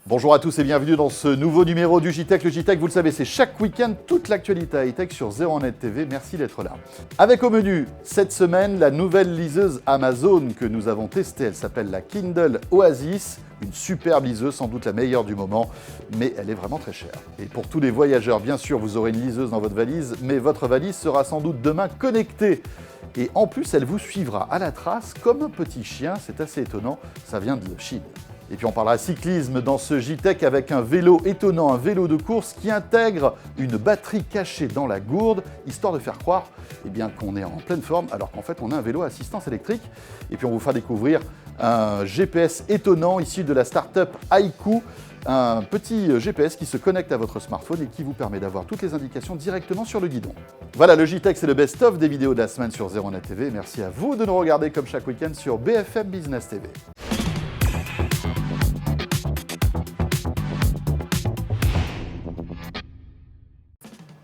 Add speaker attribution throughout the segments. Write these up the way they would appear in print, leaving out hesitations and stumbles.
Speaker 1: Bonjour à tous et bienvenue dans ce nouveau numéro du JTech. Le JTech, vous le savez, c'est chaque week-end toute l'actualité high-tech sur 01net TV. Merci d'être là. Avec au menu, cette semaine, la nouvelle liseuse Amazon que nous avons testée. Elle s'appelle la Kindle Oasis. Une superbe liseuse, sans doute la meilleure du moment, mais elle est vraiment très chère. Et pour tous les voyageurs, bien sûr, vous aurez une liseuse dans votre valise, mais votre valise sera sans doute demain connectée. Et en plus, elle vous suivra à la trace comme un petit chien. C'est assez étonnant, ça vient de Chine. Et puis on parlera cyclisme dans ce JTech avec un vélo étonnant, un vélo de course qui intègre une batterie cachée dans la gourde, histoire de faire croire qu'on est en pleine forme, alors qu'en fait on a un vélo à assistance électrique. Et puis on vous fera découvrir un GPS étonnant issu de la start-up Haiku, un petit GPS qui se connecte à votre smartphone et qui vous permet d'avoir toutes les indications directement sur le guidon. Voilà, le JTech, c'est le best-of des vidéos de la semaine sur 01net TV. Merci à vous de nous regarder comme chaque week-end sur BFM Business TV.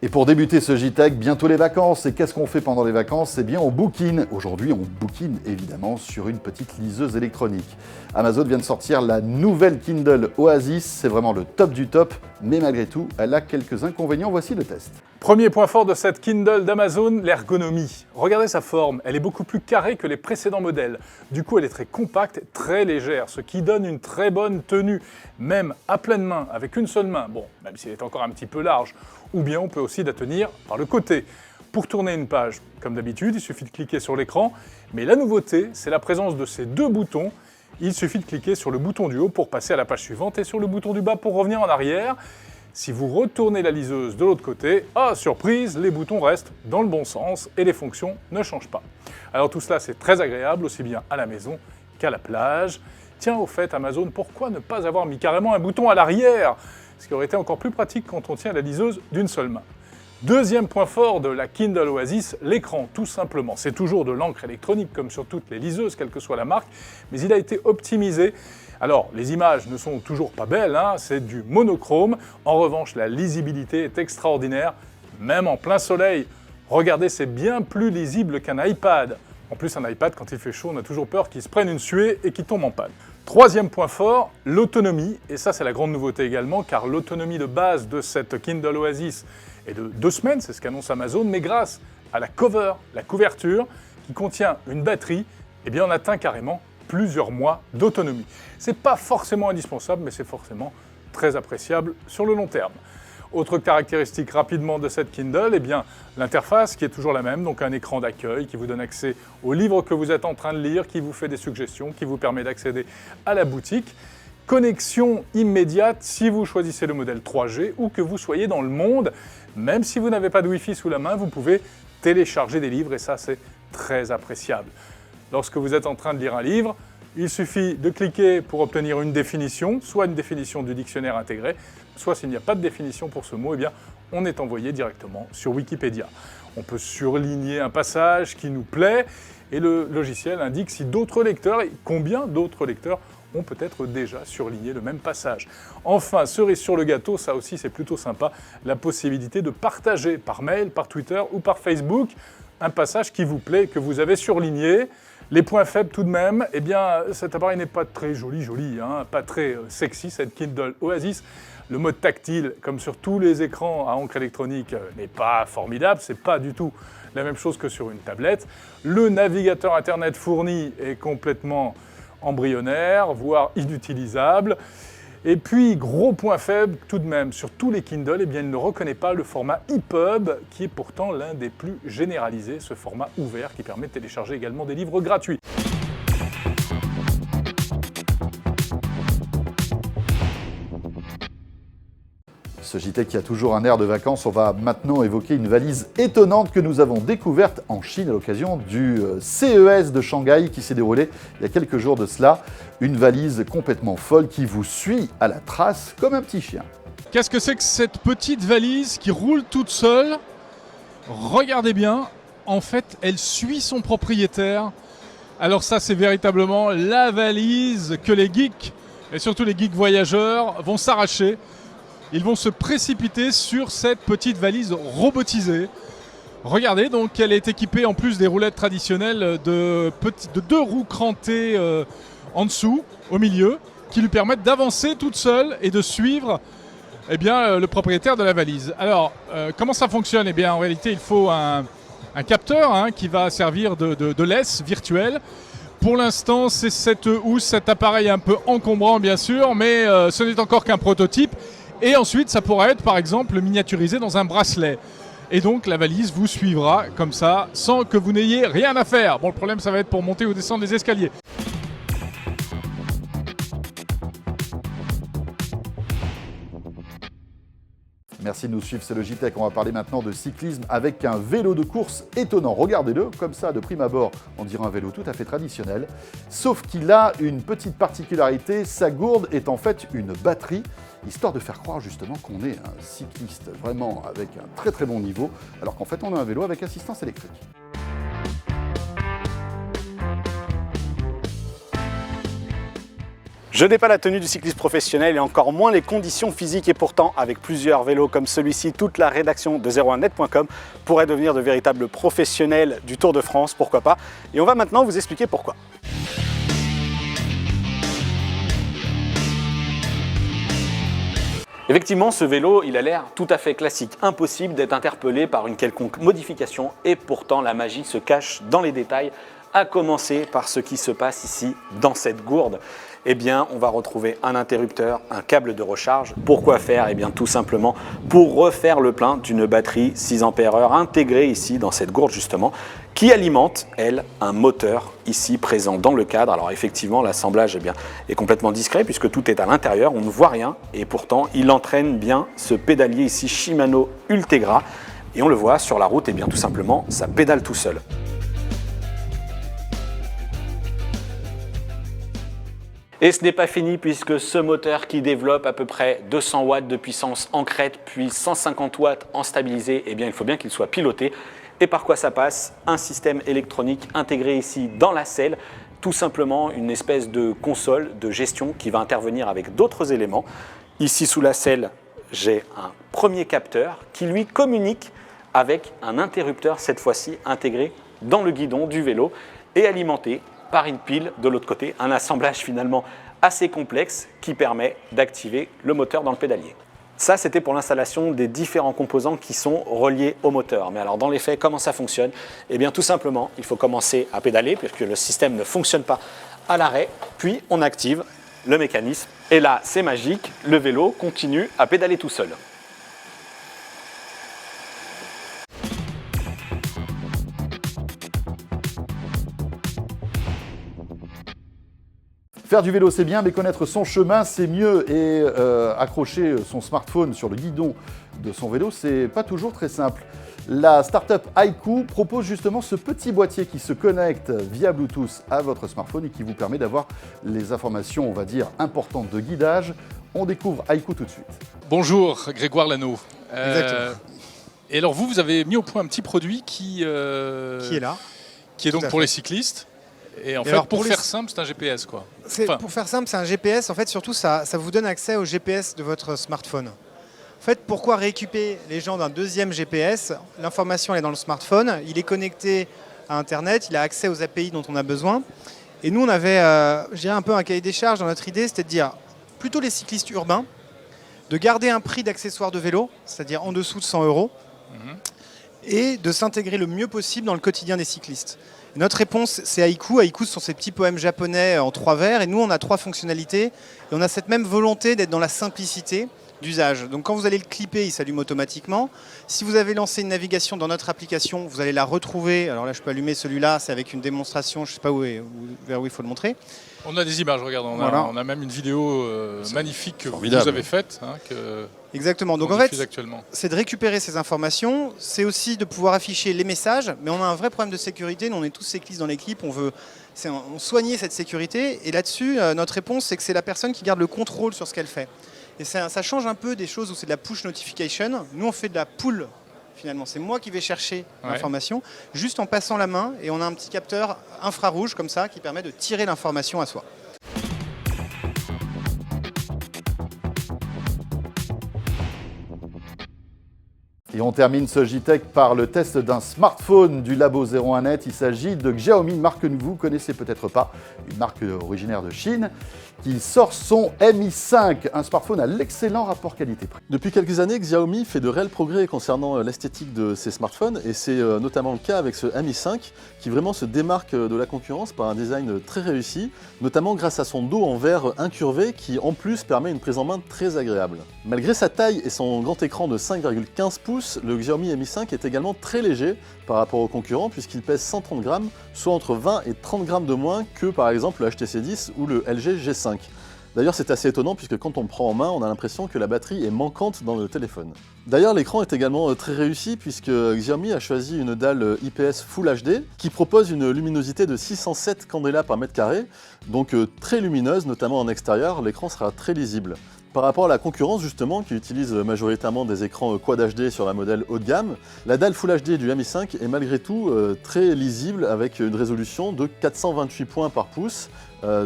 Speaker 1: Et pour débuter ce JTech, bientôt les vacances. Et qu'est-ce qu'on fait pendant les vacances? Eh bien, on bouquine. Aujourd'hui, on bouquine évidemment sur une petite liseuse électronique. Amazon vient de sortir la nouvelle Kindle Oasis. C'est vraiment le top du top, mais malgré tout, elle a quelques inconvénients. Voici le test.
Speaker 2: Premier point fort de cette Kindle d'Amazon, l'ergonomie. Regardez sa forme, elle est beaucoup plus carrée que les précédents modèles. Du coup, elle est très compacte, très légère, ce qui donne une très bonne tenue, même à pleine main, avec une seule main. Bon, même si elle est encore un petit peu large. Ou bien on peut aussi la tenir par le côté. Pour tourner une page, comme d'habitude, il suffit de cliquer sur l'écran. Mais la nouveauté, c'est la présence de ces deux boutons. Il suffit de cliquer sur le bouton du haut pour passer à la page suivante et sur le bouton du bas pour revenir en arrière. Si vous retournez la liseuse de l'autre côté, surprise, les boutons restent dans le bon sens et les fonctions ne changent pas. Alors tout cela, c'est très agréable, aussi bien à la maison qu'à la plage. Tiens, au fait, Amazon, pourquoi ne pas avoir mis carrément un bouton à l'arrière? Ce qui aurait été encore plus pratique quand on tient la liseuse d'une seule main. Deuxième point fort de la Kindle Oasis, l'écran, tout simplement. C'est toujours de l'encre électronique, comme sur toutes les liseuses, quelle que soit la marque, mais il a été optimisé. Alors, les images ne sont toujours pas belles, c'est du monochrome. En revanche, la lisibilité est extraordinaire, même en plein soleil. Regardez, c'est bien plus lisible qu'un iPad. En plus, un iPad, quand il fait chaud, on a toujours peur qu'il se prenne une suée et qu'il tombe en panne. Troisième point fort, l'autonomie. Et ça, c'est la grande nouveauté également, car l'autonomie de base de cette Kindle Oasis est de 2 semaines, c'est ce qu'annonce Amazon, mais grâce à la cover, la couverture, qui contient une batterie, on atteint carrément plusieurs mois d'autonomie. C'est pas forcément indispensable, mais c'est forcément très appréciable sur le long terme. Autre caractéristique rapidement de cette Kindle, l'interface qui est toujours la même, donc un écran d'accueil qui vous donne accès au livre que vous êtes en train de lire, qui vous fait des suggestions, qui vous permet d'accéder à la boutique. Connexion immédiate si vous choisissez le modèle 3G ou que vous soyez dans le monde. Même si vous n'avez pas de Wi-Fi sous la main, vous pouvez télécharger des livres et ça, c'est très appréciable. Lorsque vous êtes en train de lire un livre, il suffit de cliquer pour obtenir une définition, soit une définition du dictionnaire intégré, soit s'il n'y a pas de définition pour ce mot, on est envoyé directement sur Wikipédia. On peut surligner un passage qui nous plaît et le logiciel indique si d'autres lecteurs, et combien d'autres lecteurs ont peut-être déjà surligné le même passage. Enfin, cerise sur le gâteau, ça aussi c'est plutôt sympa, la possibilité de partager par mail, par Twitter ou par Facebook un passage qui vous plaît, que vous avez surligné. Les points faibles tout de même, cet appareil n'est pas très joli, pas très sexy, cette Kindle Oasis. Le mode tactile, comme sur tous les écrans à encre électronique, n'est pas formidable, c'est pas du tout la même chose que sur une tablette. Le navigateur internet fourni est complètement embryonnaire, voire inutilisable. Et puis, gros point faible tout de même, sur tous les Kindle, il ne reconnaît pas le format EPUB, qui est pourtant l'un des plus généralisés, ce format ouvert qui permet de télécharger également des livres gratuits.
Speaker 1: Ce JTech qui a toujours un air de vacances, on va maintenant évoquer une valise étonnante que nous avons découverte en Chine à l'occasion du CES de Shanghai qui s'est déroulé il y a quelques jours de cela. Une valise complètement folle qui vous suit à la trace comme un petit chien.
Speaker 3: Qu'est-ce que c'est que cette petite valise qui roule toute seule? Regardez bien, en fait, elle suit son propriétaire. Alors ça, c'est véritablement la valise que les geeks, et surtout les geeks voyageurs, vont s'arracher. Ils vont se précipiter sur cette petite valise robotisée. Regardez, donc elle est équipée en plus des roulettes traditionnelles de 2 roues crantées en dessous, au milieu. qui lui permettent d'avancer toute seule et de suivre le propriétaire de la valise. Alors, comment ça fonctionne? Eh bien, en réalité, il faut un capteur qui va servir de laisse virtuelle. Pour l'instant, c'est cette housse, cet appareil un peu encombrant, bien sûr, mais ce n'est encore qu'un prototype. Et ensuite, ça pourra être, par exemple, miniaturisé dans un bracelet. Et donc, la valise vous suivra comme ça, sans que vous n'ayez rien à faire. Bon, le problème, ça va être pour monter ou descendre les escaliers.
Speaker 1: Merci de nous suivre, c'est le JTech. On va parler maintenant de cyclisme avec un vélo de course étonnant. Regardez-le, comme ça, de prime abord, on dirait un vélo tout à fait traditionnel. Sauf qu'il a une petite particularité, sa gourde est en fait une batterie, histoire de faire croire justement qu'on est un cycliste vraiment avec un très très bon niveau, alors qu'en fait on a un vélo avec assistance électrique.
Speaker 4: Je n'ai pas la tenue du cycliste professionnel et encore moins les conditions physiques et pourtant avec plusieurs vélos comme celui-ci, toute la rédaction de 01net.com pourrait devenir de véritables professionnels du Tour de France, pourquoi pas. Et on va maintenant vous expliquer pourquoi. Effectivement, ce vélo, il a l'air tout à fait classique, impossible d'être interpellé par une quelconque modification et pourtant la magie se cache dans les détails, à commencer par ce qui se passe ici dans cette gourde. Eh bien, on va retrouver un interrupteur, un câble de recharge. Pourquoi faire? Eh bien, tout simplement pour refaire le plein d'une batterie 6 ampères-heure intégrée ici dans cette gourde justement, qui alimente, elle, un moteur ici présent dans le cadre. Alors effectivement, l'assemblage est complètement discret puisque tout est à l'intérieur, on ne voit rien et pourtant il entraîne bien ce pédalier ici Shimano Ultegra et on le voit sur la route, tout simplement, ça pédale tout seul. Et ce n'est pas fini puisque ce moteur qui développe à peu près 200 watts de puissance en crête puis 150 watts en stabilisé, il faut bien qu'il soit piloté. Et par quoi ça passe? Un système électronique intégré ici dans la selle, tout simplement une espèce de console de gestion qui va intervenir avec d'autres éléments. Ici sous la selle, j'ai un premier capteur qui lui communique avec un interrupteur cette fois-ci intégré dans le guidon du vélo et alimenté par une pile de l'autre côté, un assemblage finalement assez complexe qui permet d'activer le moteur dans le pédalier. Ça, c'était pour l'installation des différents composants qui sont reliés au moteur. Mais alors dans les faits, comment ça fonctionne? Tout simplement, il faut commencer à pédaler puisque le système ne fonctionne pas à l'arrêt, puis on active le mécanisme et là, c'est magique, le vélo continue à pédaler tout seul.
Speaker 1: Faire du vélo, c'est bien, mais connaître son chemin, c'est mieux. Et accrocher son smartphone sur le guidon de son vélo, c'est pas toujours très simple. La start-up Aiku propose justement ce petit boîtier qui se connecte via Bluetooth à votre smartphone et qui vous permet d'avoir les informations, on va dire, importantes de guidage. On découvre Aiku tout de suite.
Speaker 3: Bonjour, Grégoire Lano.
Speaker 5: Exactement.
Speaker 3: Et alors vous avez mis au point un petit produit qui
Speaker 5: est là.
Speaker 3: Qui est donc pour les cyclistes. Et en fait, alors, pour faire simple, c'est un GPS, quoi.
Speaker 5: Pour faire simple, c'est un GPS. En fait, surtout, ça vous donne accès au GPS de votre smartphone. En fait, pourquoi récupérer les gens d'un deuxième GPS? L'information est dans le smartphone, il est connecté à Internet, il a accès aux API dont on a besoin. Et nous, on avait, je dirais, un peu un cahier des charges dans notre idée, c'était de dire, plutôt les cyclistes urbains, de garder un prix d'accessoires de vélo, c'est-à-dire en dessous de 100 €, et de s'intégrer le mieux possible dans le quotidien des cyclistes. Notre réponse, c'est Aiku. Aiku, ce sont ces petits poèmes japonais en 3 vers. Et nous, on a 3 fonctionnalités. Et on a cette même volonté d'être dans la simplicité d'usage. Donc quand vous allez le clipper, il s'allume automatiquement. Si vous avez lancé une navigation dans notre application, vous allez la retrouver. Alors là, je peux allumer celui-là. C'est avec une démonstration. Je ne sais pas vers où il faut le montrer.
Speaker 3: On a des images, regarde. On a même une vidéo magnifique que vous avez faite.
Speaker 5: Exactement. Donc en fait, c'est de récupérer ces informations. C'est aussi de pouvoir afficher les messages. Mais on a un vrai problème de sécurité. Nous, on est tous cyclistes dans l'équipe. On veut soigner cette sécurité. Et là-dessus, notre réponse, c'est que c'est la personne qui garde le contrôle sur ce qu'elle fait. Et ça change un peu des choses où c'est de la push notification. Nous, on fait de la pull, finalement. C'est moi qui vais chercher l'information, juste en passant la main. Et on a un petit capteur infrarouge, comme ça, qui permet de tirer l'information à soi.
Speaker 1: Et on termine ce JTech par le test d'un smartphone du labo 01net. Il s'agit de Xiaomi, une marque que vous ne connaissez peut-être pas, une marque originaire de Chine, qui sort son Mi 5, un smartphone à l'excellent rapport qualité-prix.
Speaker 6: Depuis quelques années, Xiaomi fait de réels progrès concernant l'esthétique de ses smartphones et c'est notamment le cas avec ce Mi 5 qui vraiment se démarque de la concurrence par un design très réussi, notamment grâce à son dos en verre incurvé qui en plus permet une prise en main très agréable. Malgré sa taille et son grand écran de 5,15 pouces, le Xiaomi Mi 5 est également très léger par rapport aux concurrents puisqu'il pèse 130 grammes, soit entre 20 et 30 grammes de moins que par exemple le HTC 10 ou le LG G5. D'ailleurs, c'est assez étonnant puisque quand on le prend en main, on a l'impression que la batterie est manquante dans le téléphone. D'ailleurs, l'écran est également très réussi puisque Xiaomi a choisi une dalle IPS Full HD qui propose une luminosité de 607 candela par mètre carré, donc très lumineuse, notamment en extérieur, l'écran sera très lisible. Par rapport à la concurrence justement, qui utilise majoritairement des écrans Quad HD sur la modèle haut de gamme, la dalle Full HD du Mi 5 est malgré tout très lisible avec une résolution de 428 points par pouce,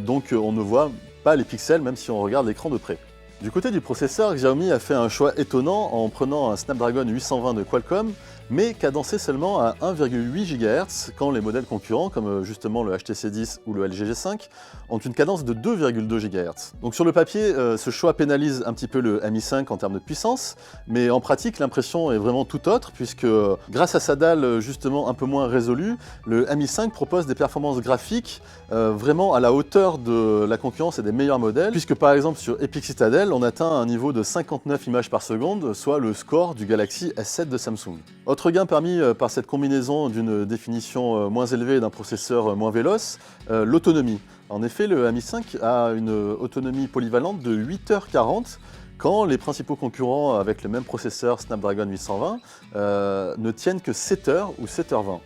Speaker 6: donc on ne voit pas les pixels même si on regarde l'écran de près. Du côté du processeur, Xiaomi a fait un choix étonnant en prenant un Snapdragon 820 de Qualcomm, mais cadencé seulement à 1,8 GHz, quand les modèles concurrents, comme justement le HTC 10 ou le LG G5, ont une cadence de 2,2 GHz. Donc sur le papier, ce choix pénalise un petit peu le Mi 5 en termes de puissance, mais en pratique, l'impression est vraiment tout autre, puisque grâce à sa dalle justement un peu moins résolue, le Mi 5 propose des performances graphiques vraiment à la hauteur de la concurrence et des meilleurs modèles, puisque par exemple sur Epic Citadel, on atteint un niveau de 59 images par seconde, soit le score du Galaxy S7 de Samsung. Autre gain permis par cette combinaison d'une définition moins élevée et d'un processeur moins véloce, l'autonomie. En effet, le Mi 5 a une autonomie polyvalente de 8h40, quand les principaux concurrents avec le même processeur Snapdragon 820 ne tiennent que 7h ou 7h20.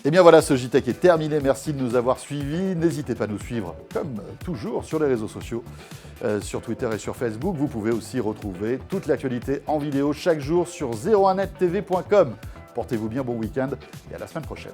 Speaker 1: Et bien voilà, ce JTech est terminé. Merci de nous avoir suivis. N'hésitez pas à nous suivre, comme toujours, sur les réseaux sociaux, sur Twitter et sur Facebook. Vous pouvez aussi retrouver toute l'actualité en vidéo chaque jour sur 01nettv.com. Portez-vous bien, bon week-end et à la semaine prochaine.